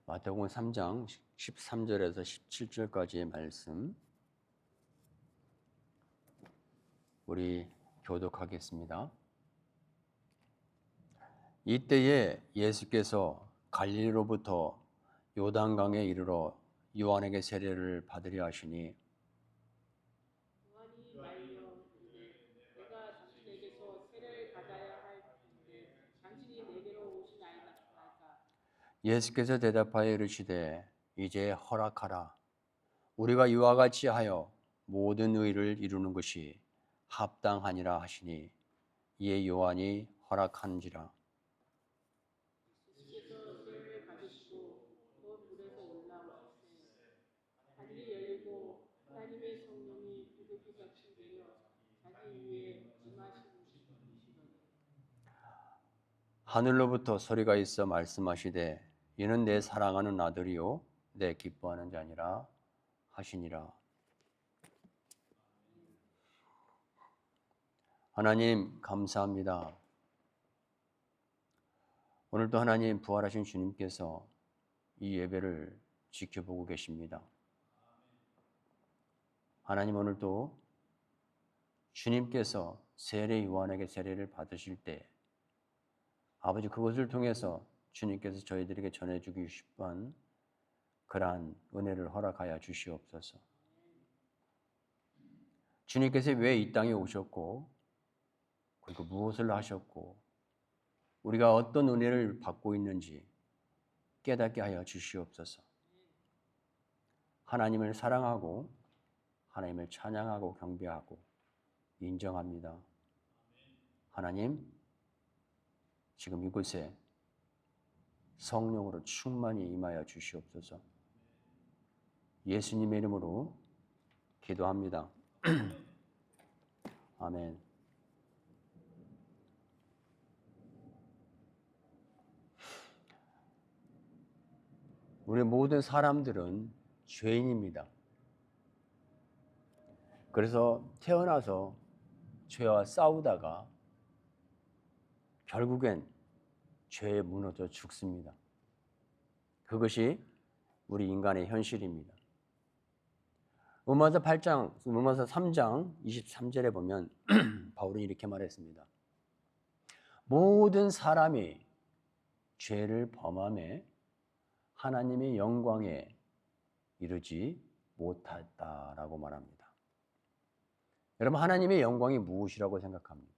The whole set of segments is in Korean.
마태복음 3장 13절에서 17절까지의 말씀 우리 교독하겠습니다. 이때에 예수께서 갈릴리로부터 요단강에 이르러 요한에게 세례를 받으려 하시니 요한이 말려 이르되 내가 당신에게서 세례를 받아야 할텐데 당신이 내게로 오시나이까. 예수께서 대답하여 이르시되 이제 허락하라. 우리가 이와 같이 하여 모든 의를 이루는 것이 합당하니라 하시니 이에 요한이 허락한지라. 예수께서 세례를 받으시고 또 물에서 올라오시되 하늘이 열리고 하나님의 성령이 비둘기같이 내려 자기 위에 임하시니 하늘로부터 소리가 있어 말씀하시되 이는 내 사랑하는 아들이요 내 기뻐하는 자니라 하시니라. 하나님 감사합니다. 오늘도 하나님 부활하신 주님께서 이 예배를 지켜보고 계십니다. 하나님 오늘도 주님께서 세례 요한에게 세례를 받으실 때 아버지 그것을 통해서 주님께서 저희들에게 전해주기 싶은 그러한 은혜를 허락하여 주시옵소서. 주님께서 왜 이 땅에 오셨고 그리고 무엇을 하셨고 우리가 어떤 은혜를 받고 있는지 깨닫게 하여 주시옵소서. 하나님을 사랑하고 하나님을 찬양하고 경배하고 인정합니다. 하나님 지금 이곳에 성령으로 충만히 임하여 주시옵소서. 예수님의 이름으로 기도합니다. 아멘. 우리 모든 사람들은 죄인입니다. 그래서 태어나서 죄와 싸우다가 결국엔 죄에 무너져 죽습니다. 그것이 우리 인간의 현실입니다. 로마서 3장 23절에 보면 바울은 이렇게 말했습니다. 모든 사람이 죄를 범함에 하나님의 영광에 이르지 못했다라고 말합니다. 여러분 하나님의 영광이 무엇이라고 생각합니까?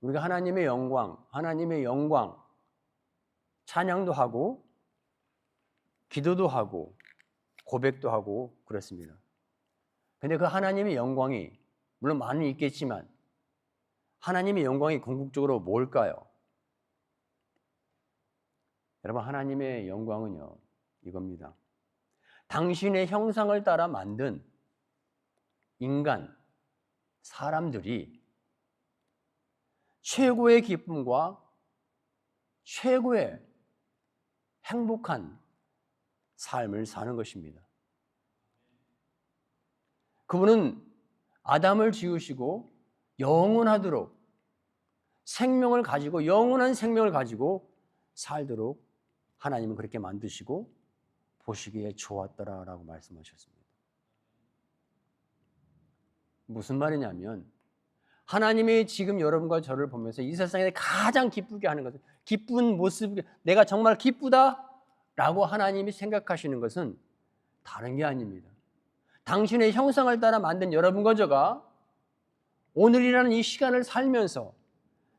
우리가 하나님의 영광 찬양도 하고 기도도 하고 고백도 하고 그렇습니다. 근데 그 하나님의 영광이 물론 많이 있겠지만 하나님의 영광이 궁극적으로 뭘까요? 여러분 하나님의 영광은요 이겁니다. 당신의 형상을 따라 만든 인간, 사람들이 최고의 기쁨과 최고의 행복한 삶을 사는 것입니다. 그분은 아담을 지으시고 영원하도록 생명을 가지고 영원한 생명을 가지고 살도록 하나님은 그렇게 만드시고 보시기에 좋았더라라고 말씀하셨습니다. 무슨 말이냐면 하나님이 지금 여러분과 저를 보면서 이 세상에 가장 기쁘게 하는 것은 기쁜 모습, 내가 정말 기쁘다라고 하나님이 생각하시는 것은 다른 게 아닙니다. 당신의 형상을 따라 만든 여러분과 저가 오늘이라는 이 시간을 살면서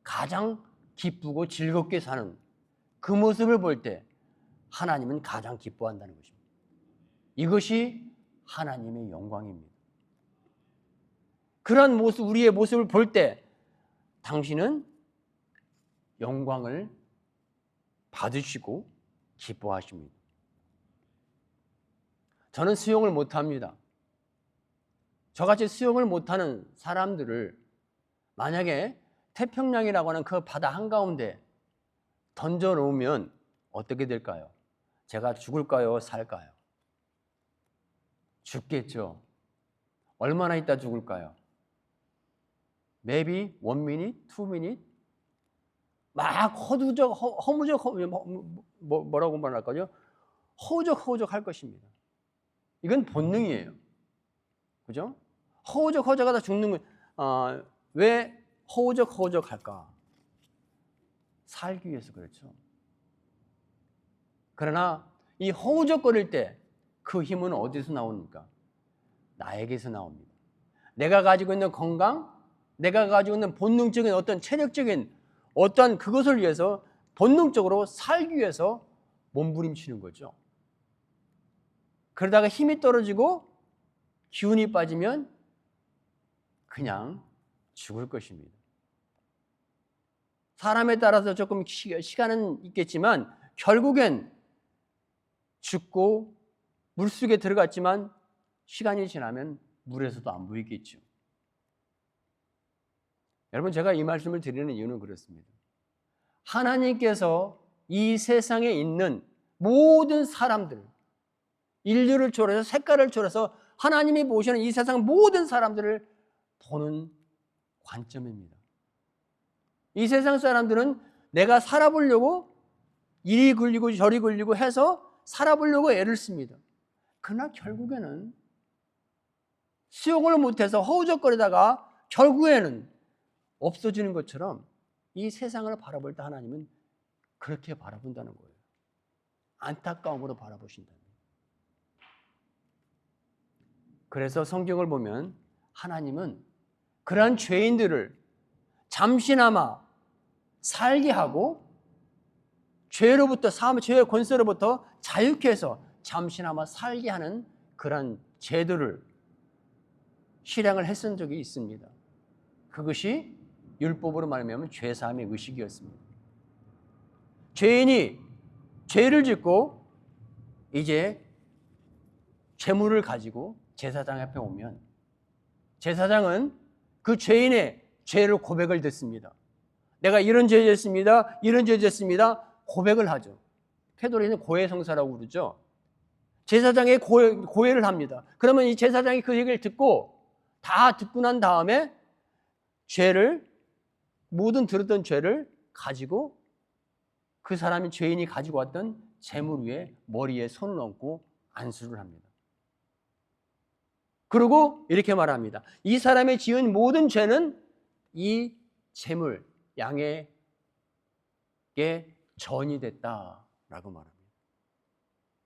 가장 기쁘고 즐겁게 사는 그 모습을 볼 때 하나님은 가장 기뻐한다는 것입니다. 이것이 하나님의 영광입니다. 그런 모습, 우리의 모습을 볼 때 당신은 영광을 받으시고 기뻐하십니다. 저는 수영을 못합니다. 저같이 수영을 못하는 사람들을 만약에 태평양이라고 하는 그 바다 한가운데 던져놓으면 어떻게 될까요? 제가 죽을까요? 살까요? 죽겠죠. 얼마나 있다 죽을까요? maybe 1 minute, 2 minute? 막 허무적 뭐라고 말할까요? 허우적허우적 할 것입니다. 이건 본능이에요. 그죠? 허우적허우적하다 죽는 거. 왜 허우적허우적 할까? 살기 위해서 그렇죠. 그러나 이 허우적거릴 때 그 힘은 어디서 나옵니까? 나에게서 나옵니다. 내가 가지고 있는 건강, 내가 가지고 있는 본능적인 어떤 체력적인 어떤 그것을 위해서 본능적으로 살기 위해서 몸부림치는 거죠. 그러다가 힘이 떨어지고 기운이 빠지면 그냥 죽을 것입니다. 사람에 따라서 조금 시간은 있겠지만 결국엔 죽고 물속에 들어갔지만 시간이 지나면 물에서도 안 보이겠죠. 여러분, 제가 이 말씀을 드리는 이유는 그렇습니다. 하나님께서 이 세상에 있는 모든 사람들, 인류를 초월해서 색깔을 초월해서 하나님이 보시는 이 세상 모든 사람들을 보는 관점입니다. 이 세상 사람들은 내가 살아보려고 이리 굴리고 저리 굴리고 해서 살아보려고 애를 씁니다. 그러나 결국에는 수용을 못해서 허우적거리다가 결국에는 없어지는 것처럼 이 세상을 바라볼 때 하나님은 그렇게 바라본다는 거예요. 안타까움으로 바라보신다는 거예요. 그래서 성경을 보면 하나님은 그러한 죄인들을 잠시나마 살게 하고 죄로부터 죄의 권세로부터 자유케 해서 잠시나마 살게 하는 그러한 제도를 실행을 했던 적이 있습니다. 그것이 율법으로 말하면 죄사함의 의식이었습니다. 죄인이 죄를 짓고 이제 죄물을 가지고 제사장 앞에 오면 제사장은 그 죄인의 죄를 고백을 듣습니다. 내가 이런 죄 짓습니다. 이런 죄 짓습니다. 고백을 하죠. 페도리는 고해성사라고 그러죠. 제사장의 고해를 합니다. 그러면 이 제사장이 그 얘기를 다 듣고 난 다음에 모든 들었던 죄를 가지고 그 사람이 죄인이 가지고 왔던 재물 위에 머리에 손을 얹고 안수를 합니다. 그리고 이렇게 말합니다. 이 사람이 지은 모든 죄는 이 재물, 양에게 전이 됐다라고 말합니다.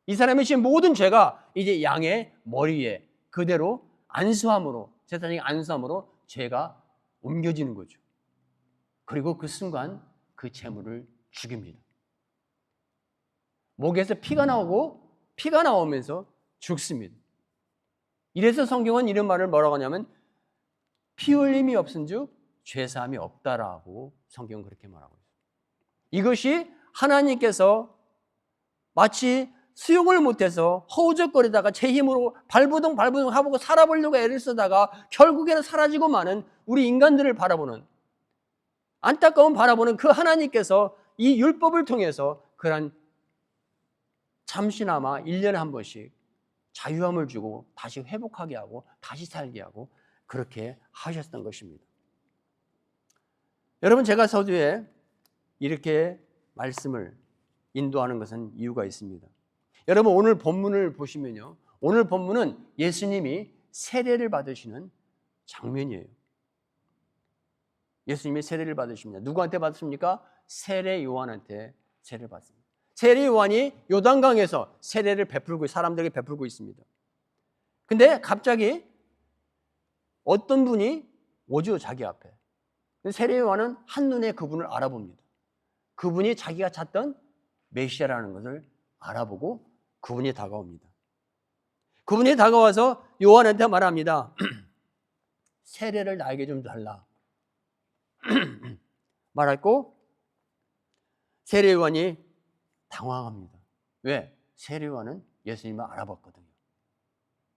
이 사람이 지은 모든 죄가 이제 양의 머리 위에 그대로 안수함으로, 제사장이 안수함으로 죄가 옮겨지는 거죠. 그리고 그 순간 그 재물을 죽입니다. 목에서 피가 나오면서 죽습니다. 이래서 성경은 이런 말을 뭐라고 하냐면 피 흘림이 없은즉 죄사함이 없다라고 성경은 그렇게 말하고 있어요. 이것이 하나님께서 마치 수용을 못해서 허우적거리다가 제 힘으로 발부둥 하고 살아보려고 애를 쓰다가 결국에는 사라지고 마는 우리 인간들을 바라보는 안타까운 바라보는 그 하나님께서 이 율법을 통해서 그런 잠시나마 1년에 한 번씩 자유함을 주고 다시 회복하게 하고 다시 살게 하고 그렇게 하셨던 것입니다. 여러분, 제가 서두에 이렇게 말씀을 인도하는 것은 이유가 있습니다. 여러분, 오늘 본문을 보시면요, 오늘 본문은 예수님이 세례를 받으시는 장면이에요. 예수님이 세례를 받으십니다. 누구한테 받으십니까? 세례 요한한테 세례를 받습니다. 세례 요한이 요단강에서 세례를 베풀고 사람들에게 베풀고 있습니다. 근데 갑자기 어떤 분이 오죠, 자기 앞에. 세례 요한은 한눈에 그분을 알아봅니다. 그분이 자기가 찾던 메시아라는 것을 알아보고 그분이 다가옵니다. 그분이 다가와서 요한한테 말합니다. 세례를 나에게 좀 달라. 말했고 세례 요한이 당황합니다. 왜? 세례 요한은 예수님을 알아봤거든요.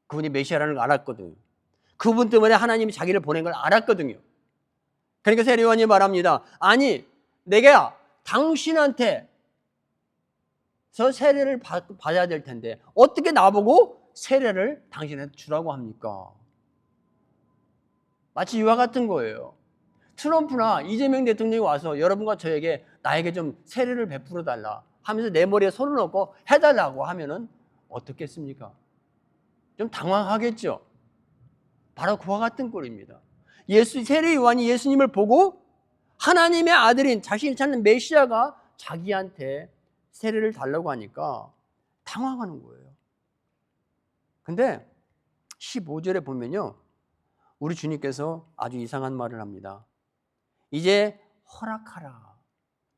그분이 메시아라는 걸 알았거든요. 그분 때문에 하나님이 자기를 보낸 걸 알았거든요. 그러니까 세례 요한이 말합니다. 아니, 내가 당신한테 저 세례를 받아야 될 텐데 어떻게 나보고 세례를 당신한테 주라고 합니까? 마치 이와 같은 거예요. 트럼프나 이재명 대통령이 와서 여러분과 저에게 나에게 좀 세례를 베풀어 달라. 하면서 내 머리에 손을 얹고 해달라고 하면은 어떻겠습니까? 좀 당황하겠죠. 바로 그와 같은 꼴입니다. 세례 요한이 예수님을 보고 하나님의 아들인 자신이 찾는 메시아가 자기한테 세례를 달라고 하니까 당황하는 거예요. 근데 15절에 보면요, 우리 주님께서 아주 이상한 말을 합니다. 이제 허락하라.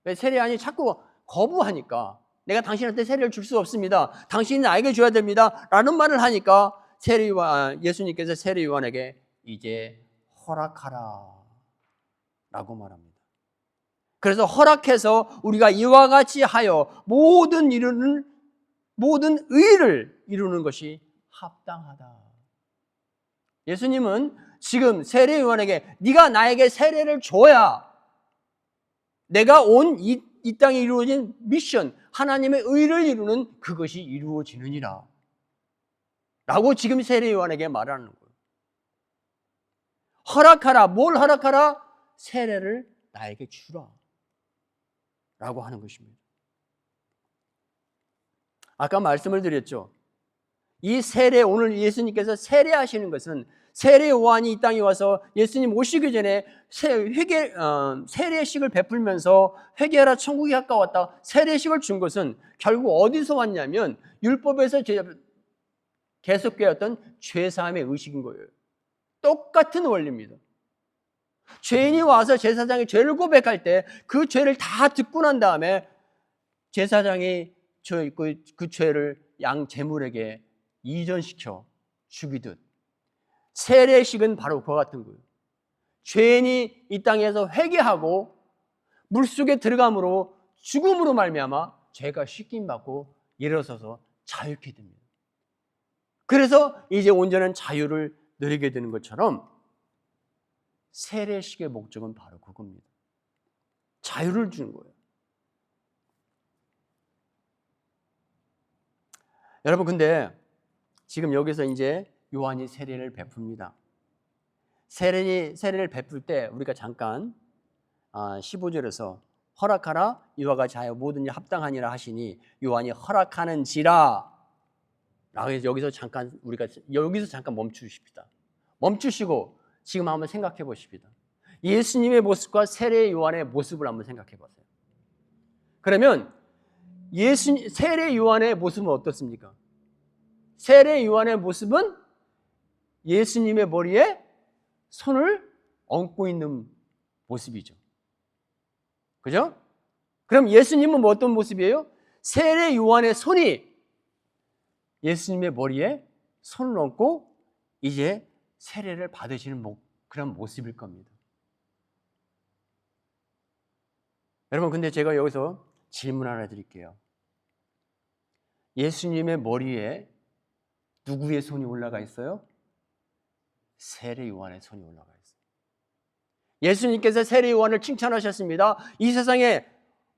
왜 세례 요한이 자꾸 거부하니까, 내가 당신한테 세례를 줄 수 없습니다, 당신이 나에게 줘야 됩니다 라는 말을 하니까 예수님께서 세례 요한에게 이제 허락하라 라고 말합니다. 그래서 허락해서 우리가 이와 같이 하여 모든 의를 이루는 것이 합당하다. 예수님은 지금 세례 요한에게 네가 나에게 세례를 줘야 내가 온 이 땅에 이루어진 미션, 하나님의 의를 이루는 그것이 이루어지느니라 라고 지금 세례 요한에게 말하는 거예요. 허락하라. 뭘 허락하라? 세례를 나에게 주라 라고 하는 것입니다. 아까 말씀을 드렸죠. 이 세례, 오늘 예수님께서 세례하시는 것은 세례 요한이 이 땅에 와서 예수님 오시기 전에 세례식을 베풀면서 회개하라 천국이 가까웠다 세례식을 준 것은 결국 어디서 왔냐면 율법에서 계속되었던 죄사함의 의식인 거예요. 똑같은 원리입니다. 죄인이 와서 제사장이 죄를 고백할 때 그 죄를 다 듣고 난 다음에 제사장이 그 죄를 양 제물에게 이전시켜 죽이듯 세례식은 바로 그와 같은 거예요. 죄인이 이 땅에서 회개하고 물속에 들어감으로 죽음으로 말미암아 죄가 씻김받고 일어서서 자유케 됩니다. 그래서 이제 온전한 자유를 누리게 되는 것처럼 세례식의 목적은 바로 그겁니다. 자유를 주는 거예요. 여러분, 근데 지금 여기서 이제 요한이 세례를 베풉니다. 세례를 베풀 때 우리가 잠깐 15절에서 허락하라 이와 같이 하여 모든 일 합당하니라 하시니 요한이 허락하는지라 라고 해서 여기서 잠깐 멈추십시다. 멈추시고 지금 한번 생각해 보십시다. 예수님의 모습과 세례 요한의 모습을 한번 생각해 보세요. 그러면 세례 요한의 모습은 어떻습니까? 세례 요한의 모습은 예수님의 머리에 손을 얹고 있는 모습이죠. 그죠? 그럼 예수님은 뭐 어떤 모습이에요? 세례 요한의 손이 예수님의 머리에 손을 얹고 이제 세례를 받으시는 그런 모습일 겁니다. 여러분, 근데 제가 여기서 질문 하나 드릴게요. 예수님의 머리에 누구의 손이 올라가 있어요? 세례 요한의 손이 올라가 있어요. 예수님께서 세례 요한을 칭찬하셨습니다. 이 세상에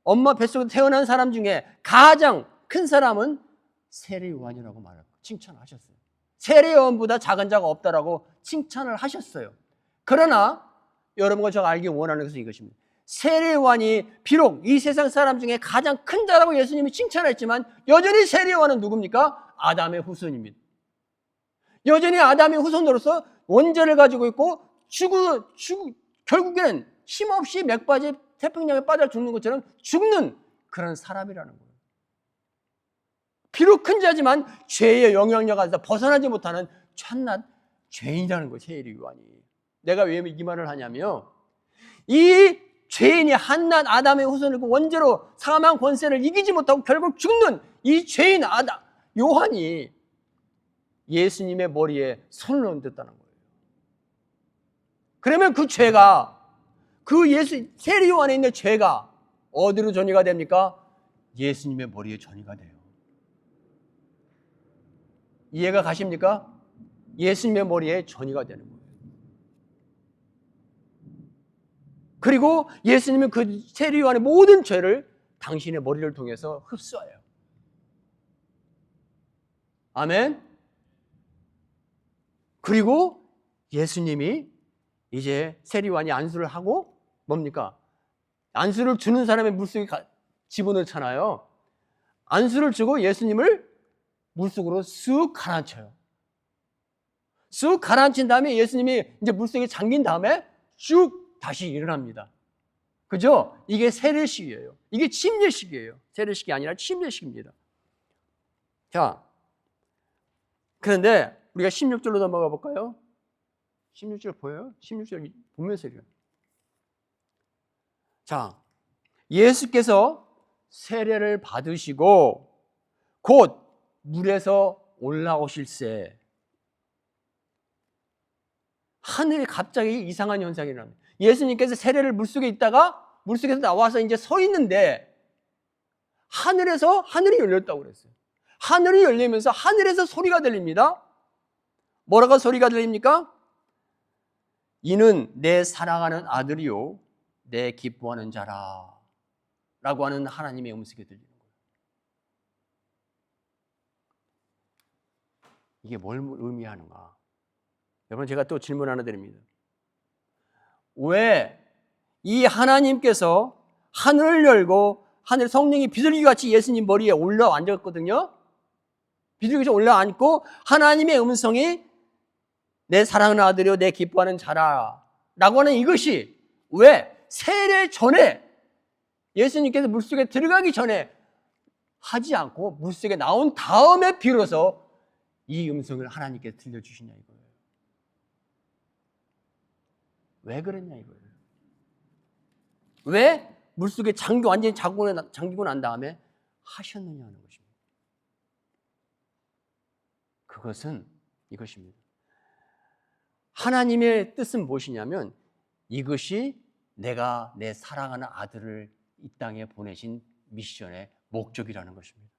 엄마 뱃속에 태어난 사람 중에 가장 큰 사람은 세례 요한이라고 칭찬하셨어요. 세례 요한보다 작은 자가 없다라고 칭찬을 하셨어요. 그러나 여러분과 제가 알기 원하는 것은 이것입니다. 세례 요한이 비록 이 세상 사람 중에 가장 큰 자라고 예수님이 칭찬했지만 여전히 세례 요한은 누굽니까? 아담의 후손입니다. 여전히 아담의 후손으로서 원죄를 가지고 있고 결국에는 힘없이 맥바지 태평양에 빠져 죽는 것처럼 죽는 그런 사람이라는 거예요. 비록 큰 자지만 죄의 영향력 안에서 벗어나지 못하는 천낱 죄인이라는 거예요. 세례 요한이. 내가 왜 이 말을 하냐면요, 이 죄인이 한낱 아담의 후손이고 원죄로 사망 권세를 이기지 못하고 결국 죽는 이 죄인 요한이 예수님의 머리에 손을 얹었다는 거예요. 그러면 그 죄가, 세례 요한에 있는 죄가 어디로 전이가 됩니까? 예수님의 머리에 전이가 돼요. 이해가 가십니까? 예수님의 머리에 전이가 되는 거예요. 그리고 예수님은 그 세례 요한의 모든 죄를 당신의 머리를 통해서 흡수해요. 아멘. 그리고 예수님이 이제 세례 요한이 안수를 하고 뭡니까? 안수를 주는 사람의 물속에 집어넣잖아요. 안수를 주고 예수님을 물속으로 쑥 가라앉혀요. 쑥 가라앉힌 다음에 예수님이 이제 물속에 잠긴 다음에 쭉 다시 일어납니다. 그죠? 이게 세례식이에요. 이게 침례식이에요. 세례식이 아니라 침례식입니다. 자, 그런데 우리가 16절로 넘어가 볼까요? 16절 보여요? 16절 보면서 이래요. 자, 예수께서 세례를 받으시고 곧 물에서 올라오실새 하늘에 갑자기 이상한 현상이 일어납니다. 예수님께서 세례를 물속에 있다가 물속에서 나와서 이제 서 있는데 하늘이 열렸다고 그랬어요. 하늘이 열리면서 하늘에서 소리가 들립니다. 뭐라고 소리가 들립니까? 이는 내 사랑하는 아들이요 내 기뻐하는 자라 라고 하는 하나님의 음성이 들리는 거예요. 이게 뭘 의미하는가? 여러분, 제가 또 질문 하나 드립니다. 왜 이 하나님께서 하늘을 열고 하늘 성령이 비둘기같이 예수님 머리에 올라앉았거든요. 비둘기같이 올라앉고 하나님의 음성이 내 사랑하는 아들이요 내 기뻐하는 자라 라고 하는 이것이 왜 세례 전에 예수님께서 물속에 들어가기 전에 하지 않고 물속에 나온 다음에 비로소 이 음성을 하나님께 들려주시냐 이거예요. 왜 그랬냐 이거예요. 왜 물속에 완전히 잠기고 난 다음에 하셨느냐는 것입니다. 그것은 이것입니다. 하나님의 뜻은 무엇이냐면 이것이 내가 내 사랑하는 아들을 이 땅에 보내신 미션의 목적이라는 것입니다.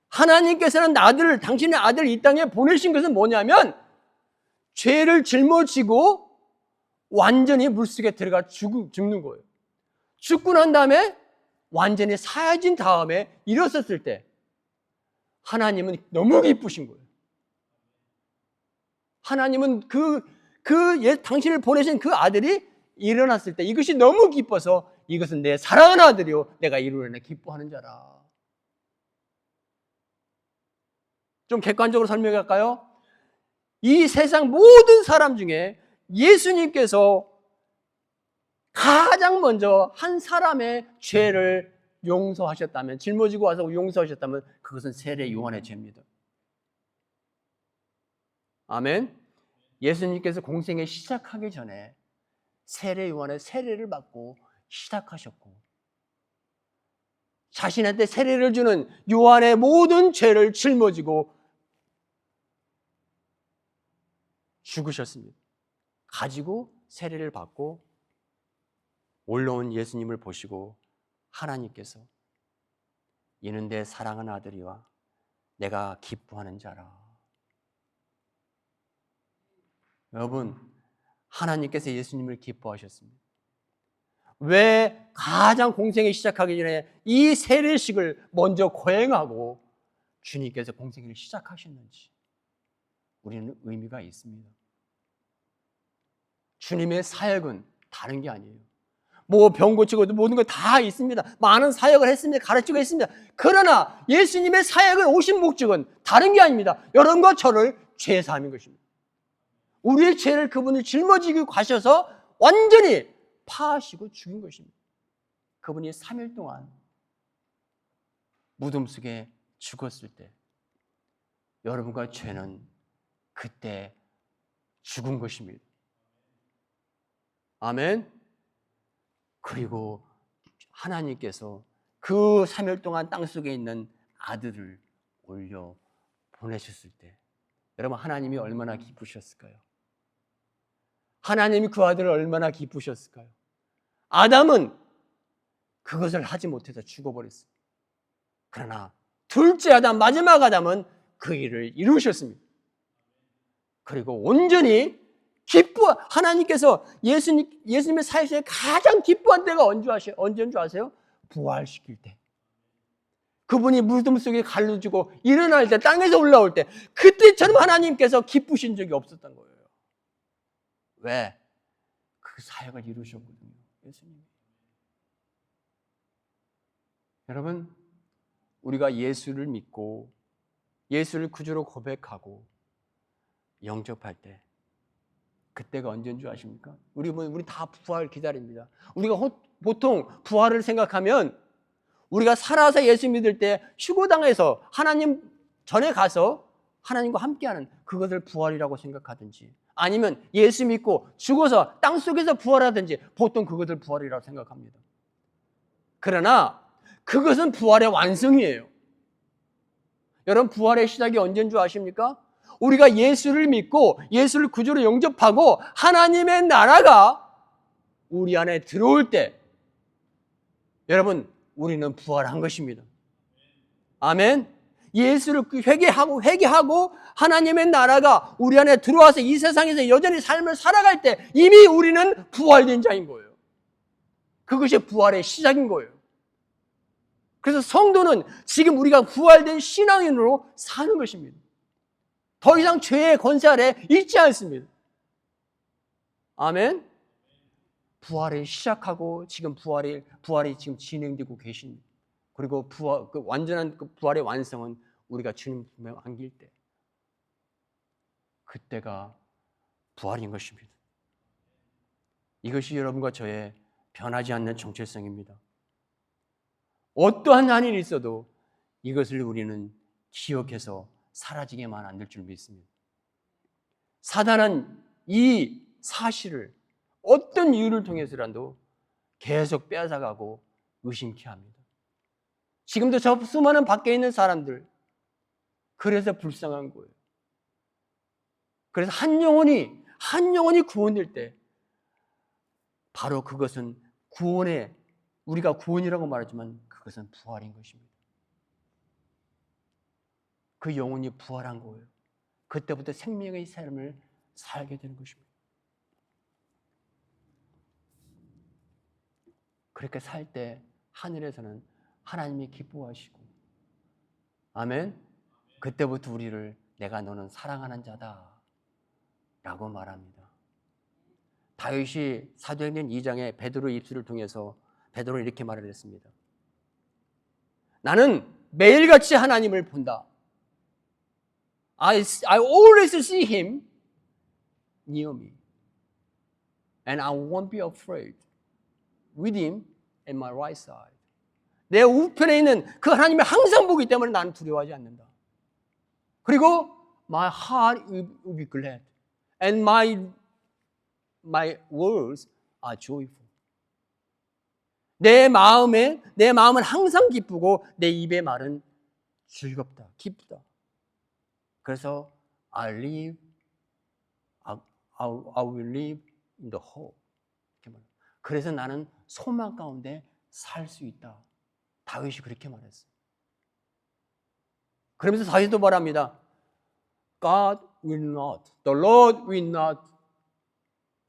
하나님께서는 당신의 아들을 이 땅에 보내신 것은 뭐냐면 죄를 짊어지고 완전히 물속에 들어가 죽는 거예요. 죽고 난 다음에 완전히 사해진 다음에 일어섰을 때 하나님은 너무 기쁘신 거예요. 하나님은 당신을 보내신 그 아들이 일어났을 때 이것이 너무 기뻐서 이것은 내 사랑하는 아들이요 내가 이루려내 기뻐하는 자라. 좀 객관적으로 설명할까요? 이 세상 모든 사람 중에 예수님께서 가장 먼저 한 사람의 죄를 용서하셨다면, 짊어지고 와서 용서하셨다면 그것은 세례 요한의 죄입니다. 아멘. 예수님께서 공생에 시작하기 전에 세례 요한의 세례를 받고 시작하셨고 자신한테 세례를 주는 요한의 모든 죄를 짊어지고 죽으셨습니다. 가지고 세례를 받고 올라온 예수님을 보시고 하나님께서 이는 내 사랑하는 아들이와 내가 기뻐하는 자라. 여러분, 하나님께서 예수님을 기뻐하셨습니다. 왜 가장 공생을 시작하기 전에 이 세례식을 먼저 거행하고 주님께서 공생을 시작하셨는지 우리는 의미가 있습니다. 주님의 사역은 다른 게 아니에요. 뭐 병 고치고 모든 거 다 있습니다. 많은 사역을 했습니다. 가르치고 했습니다. 그러나 예수님의 사역은 오신 목적은 다른 게 아닙니다. 여러분과 저를 죄 사함인 것입니다. 우리의 죄를 그분을 짊어지고 가셔서 완전히 파하시고 죽인 것입니다. 그분이 3일 동안 무덤 속에 죽었을 때 여러분과 죄는 그때 죽은 것입니다. 아멘. 그리고 하나님께서 그 3일 동안 땅속에 있는 아들을 올려 보내셨을 때 여러분 하나님이 얼마나 기쁘셨을까요? 하나님이 그 아들을 얼마나 기쁘셨을까요? 아담은 그것을 하지 못해서 죽어버렸어요. 그러나 둘째 아담, 마지막 아담은 그 일을 이루셨습니다. 그리고 온전히 하나님께서 예수님의 사역에 가장 기뻐한 때가 언제인 줄 아세요? 부활시킬 때. 그분이 무덤 속에 갈라지고 일어날 때, 땅에서 올라올 때, 그때처럼 하나님께서 기쁘신 적이 없었던 거예요. 왜? 그 사역을 이루셨거든요, 예수님이. 여러분, 우리가 예수를 믿고 예수를 구주로 고백하고 영접할 때 그때가 언제인 줄 아십니까? 우리 다 부활 기다립니다. 우리가 보통 부활을 생각하면 우리가 살아서 예수 믿을 때 휴거당해서 하나님 전에 가서 하나님과 함께하는 그것을 부활이라고 생각하든지, 아니면 예수 믿고 죽어서 땅속에서 부활하든지 보통 그것을 부활이라고 생각합니다. 그러나 그것은 부활의 완성이에요. 여러분, 부활의 시작이 언제인 줄 아십니까? 우리가 예수를 믿고 예수를 구주로 영접하고 하나님의 나라가 우리 안에 들어올 때, 여러분, 우리는 부활한 것입니다. 아멘. 예수를 회개하고 하나님의 나라가 우리 안에 들어와서 이 세상에서 여전히 삶을 살아갈 때 이미 우리는 부활된 자인 거예요. 그것이 부활의 시작인 거예요. 그래서 성도는 지금 우리가 부활된 신앙인으로 사는 것입니다. 더 이상 죄의 권세 아래 있지 않습니다. 아멘. 부활이 시작하고 지금 부활이 지금 진행되고 계십니다. 그리고 완전한 부활의 완성은 우리가 주님 품에 안길 때, 그때가 부활인 것입니다. 이것이 여러분과 저의 변하지 않는 정체성입니다. 어떠한 한일이 있어도 이것을 우리는 기억해서 사라지게만 안 될 줄 믿습니다. 사단은 이 사실을 어떤 이유를 통해서라도 계속 빼앗아가고 의심케 합니다. 지금도 저 수많은 밖에 있는 사람들, 그래서 불쌍한 거예요. 그래서 한 영혼이 구원될 때 바로 그것은 우리가 구원이라고 말하지만 그것은 부활인 것입니다. 그 영혼이 부활한 거예요. 그때부터 생명의 삶을 살게 되는 것입니다. 그렇게 살 때 하늘에서는 하나님이 기뻐하시고, 아멘. 그때부터 우리를 내가 너는 사랑하는 자다 라고 말합니다. 다윗이 사도행전 2장에 베드로의 입술을 통해서 베드로는 이렇게 말을 했습니다. 나는 매일같이 하나님을 본다. I always see him near me. And I won't be afraid with him at my right side. 내 우편에 있는 그 하나님을 항상 보기 때문에 나는 두려워하지 않는다. 그리고 my heart will be glad and my words are joyful. 내 마음은 항상 기쁘고 내 입의 말은 즐겁다, 기쁘다. 그래서 I will live in the hope. 그래서 나는 소망 가운데 살 수 있다. 다윗이 그렇게 말했어요. 그러면서 다윗도 말합니다. God will not, the Lord will not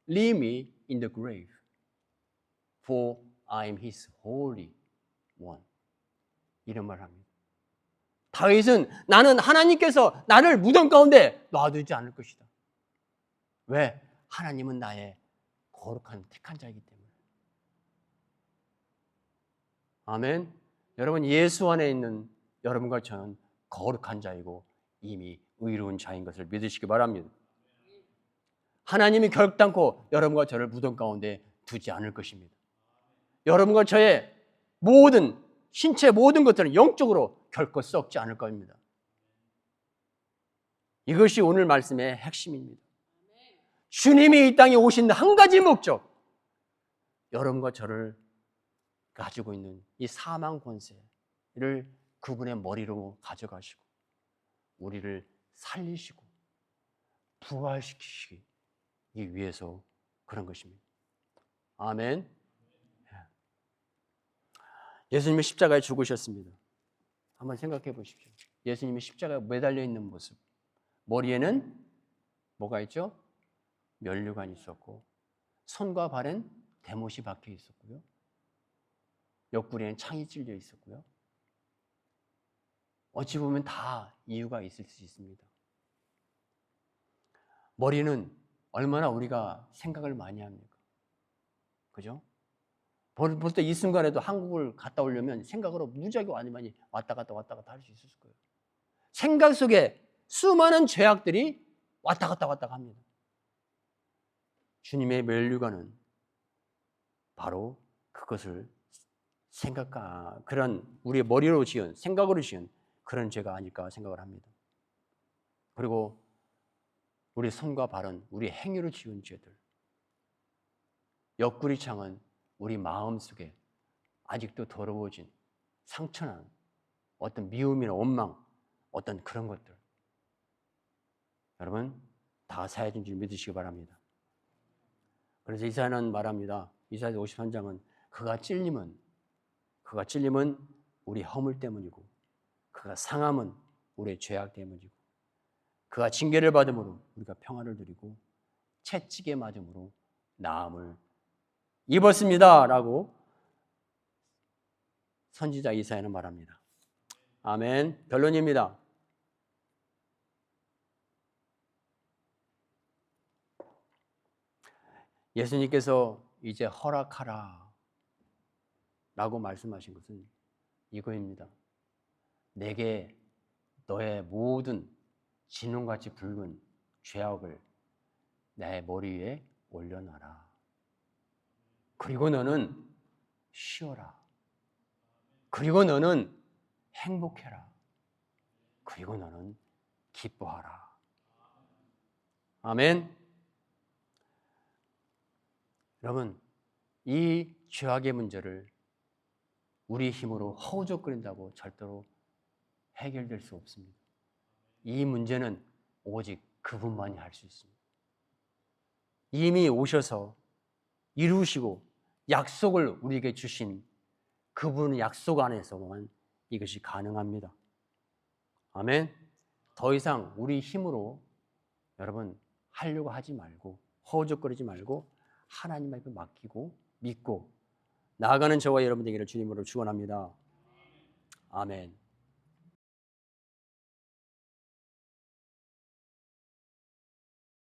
leave me in the grave, for I am His holy one. 이런 말을 합니다. 다윗은 나는 하나님께서 나를 무덤 가운데 놔두지 않을 것이다. 왜? 하나님은 나의 거룩한 택한 자이기 때문에. 아멘. 여러분, 예수 안에 있는 여러분과 저는 거룩한 자이고 이미 의로운 자인 것을 믿으시기 바랍니다. 하나님이 결단코 여러분과 저를 무덤 가운데 두지 않을 것입니다. 여러분과 저의 모든 신체 모든 것들은 영적으로 결코 썩지 않을 겁니다. 이것이 오늘 말씀의 핵심입니다. 주님이 이 땅에 오신 한 가지 목적, 여러분과 저를 가지고 있는 이 사망 권세를 그분의 머리로 가져가시고 우리를 살리시고 부활시키시기 위해서 그런 것입니다. 아멘. 예수님이 십자가에 죽으셨습니다. 한번 생각해 보십시오. 예수님이 십자가에 매달려 있는 모습. 머리에는 뭐가 있죠? 면류관이 있었고 손과 발엔 대못이 박혀 있었고요. 옆구리에는 창이 찔려 있었고요. 어찌 보면 다 이유가 있을 수 있습니다. 머리는 얼마나 우리가 생각을 많이 합니까? 그죠? 벌써 이 순간에도 한국을 갔다 오려면 생각으로 무지하게 많이 왔다 갔다 할 수 있었을 거예요. 생각 속에 수많은 죄악들이 왔다 갔다 합니다. 주님의 면류관은 바로 그것을 그런 우리의 머리로 지은, 생각으로 지은 그런 죄가 아닐까 생각을 합니다. 그리고 우리 손과 발은 우리 행위로 지은 죄들, 옆구리 창은 우리 마음 속에 아직도 더러워진 상처난 어떤 미움이나 원망, 어떤 그런 것들, 여러분 다 사해진 줄 믿으시기 바랍니다. 그래서 이사야는 말합니다. 이사야 53장은 그가 찔림은 우리 허물 때문이고, 그가 상함은 우리의 죄악 때문이고, 그가 징계를 받음으로 우리가 평안을 누리고, 채찍에 맞음으로 나음을 입었습니다 라고 선지자 이사야는 말합니다. 아멘. 결론입니다. 예수님께서 이제 허락하라 라고 말씀하신 것은 이거입니다. 내게 너의 모든 진홍같이 붉은 죄악을 내 머리 위에 올려놔라. 그리고 너는 쉬어라. 그리고 너는 행복해라. 그리고 너는 기뻐하라. 아멘. 여러분, 이 죄악의 문제를 우리 힘으로 허우적거린다고 절대로 해결될 수 없습니다. 이 문제는 오직 그분만이 할 수 있습니다. 이미 오셔서 이루시고 약속을 우리에게 주신 그분의 약속 안에서만 이것이 가능합니다. 아멘. 더 이상 우리 힘으로 여러분 하려고 하지 말고 허우적거리지 말고 하나님 앞에 맡기고 믿고 나아가는 저와 여러분 되기를 주님으로 축원합니다. 아멘.